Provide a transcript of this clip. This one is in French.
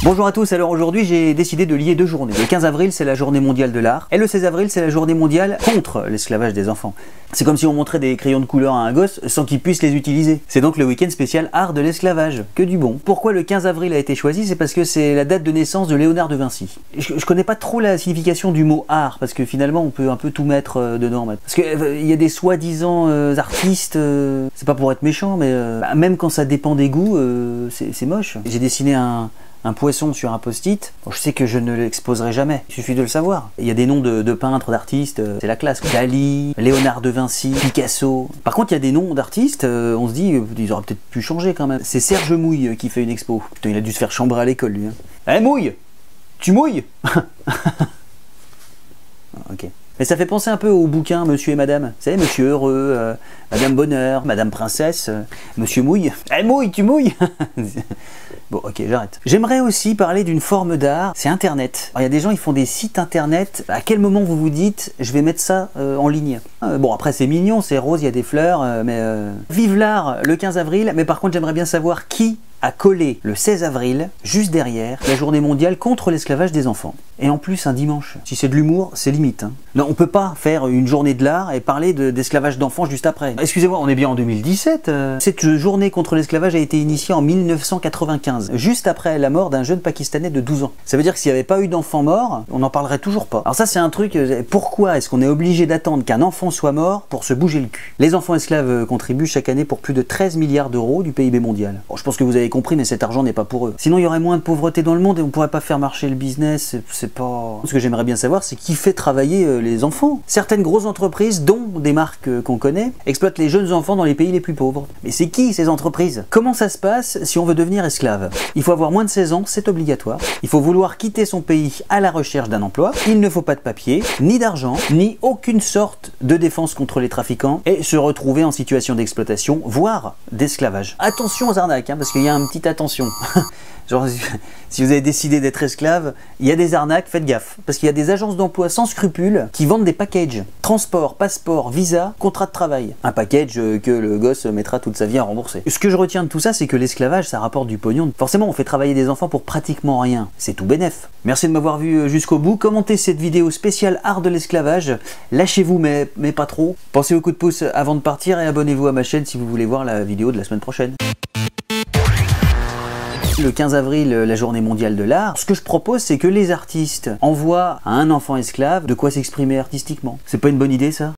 Bonjour à tous, alors aujourd'hui j'ai décidé de lier deux journées. Le 15 avril c'est la journée mondiale de l'art et le 16 avril c'est la journée mondiale contre l'esclavage des enfants. C'est comme si on montrait des crayons de couleur à un gosse sans qu'il puisse les utiliser. C'est donc le week-end spécial art de l'esclavage, que du bon. Pourquoi le 15 avril a été choisi? C'est parce que c'est la date de naissance de Léonard de Vinci. Je connais pas trop la signification du mot art, parce que finalement on peut un peu tout mettre dedans. Parce que y a des soi-disant artistes, c'est pas pour être méchant, mais même quand ça dépend des goûts, c'est moche. J'ai dessiné un poisson sur un post-it, bon, je sais que je ne l'exposerai jamais, il suffit de le savoir. Il y a des noms de peintres, d'artistes, c'est la classe. Dali, Léonard de Vinci, Picasso. Par contre, il y a des noms d'artistes, on se dit, ils auraient peut-être pu changer quand même. C'est Serge Mouille qui fait une expo. Putain, il a dû se faire chambrer à l'école, lui. Eh, Mouille! Tu mouilles? Ok. Mais ça fait penser un peu au bouquin Monsieur et Madame. Vous savez, Monsieur Heureux, Madame Bonheur, Madame Princesse, Monsieur Mouille. Eh, Mouille, tu mouilles? Bon, ok, j'arrête. J'aimerais aussi parler d'une forme d'art, c'est Internet. Il y a des gens, ils font des sites Internet. À quel moment vous vous dites, je vais mettre ça en ligne? Bon, après, c'est mignon, c'est rose, il y a des fleurs, mais... Vive l'art le 15 avril, mais par contre, j'aimerais bien savoir qui a collé le 16 avril, juste derrière, la journée mondiale contre l'esclavage des enfants. Et en plus, un dimanche. Si c'est de l'humour, c'est limite. Hein. Non, on peut pas faire une journée de l'art et parler d'esclavage d'enfants juste après. Excusez-moi, on est bien en 2017. Cette journée contre l'esclavage a été initiée en 1995, juste après la mort d'un jeune Pakistanais de 12 ans. Ça veut dire que s'il n'y avait pas eu d'enfants morts, on n'en parlerait toujours pas. Alors ça, c'est un truc, pourquoi est-ce qu'on est obligé d'attendre qu'un enfant soit mort pour se bouger le cul? Les enfants esclaves contribuent chaque année pour plus de 13 milliards d'euros du PIB mondial. Bon, je pense que vous avez compris, mais cet argent n'est pas pour eux. Sinon, il y aurait moins de pauvreté dans le monde et on pourrait pas faire marcher le business, c'est pas... Ce que j'aimerais bien savoir, c'est qui fait travailler les enfants. Certaines grosses entreprises, dont des marques qu'on connaît, exploitent les jeunes enfants dans les pays les plus pauvres. Mais c'est qui ces entreprises? Comment ça se passe si on veut devenir esclave? Il faut avoir moins de 16 ans, c'est obligatoire. Il faut vouloir quitter son pays à la recherche d'un emploi. Il ne faut pas de papier, ni d'argent, ni aucune sorte de défense contre les trafiquants et se retrouver en situation d'exploitation, voire d'esclavage. Attention aux arnaques, hein, parce qu'il y a un petit attention. Genre, si vous avez décidé d'être esclave, il y a des arnaques, faites gaffe. Parce qu'il y a des agences d'emploi sans scrupules qui vendent des packages. Transport, passeport, visa, contrat de travail. Un package que le gosse mettra toute sa vie à rembourser. Ce que je retiens de tout ça, c'est que l'esclavage, ça rapporte du pognon. Forcément, on fait travailler des enfants pour pratiquement rien. C'est tout bénef. Merci de m'avoir vu jusqu'au bout. Commentez cette vidéo spéciale art de l'esclavage. Lâchez-vous, mais pas trop. Pensez au coup de pouce avant de partir et abonnez-vous à ma chaîne si vous voulez voir la vidéo de la semaine prochaine. Le 15 avril, la journée mondiale de l'art, ce que je propose, c'est que les artistes envoient à un enfant esclave de quoi s'exprimer artistiquement. C'est pas une bonne idée, ça?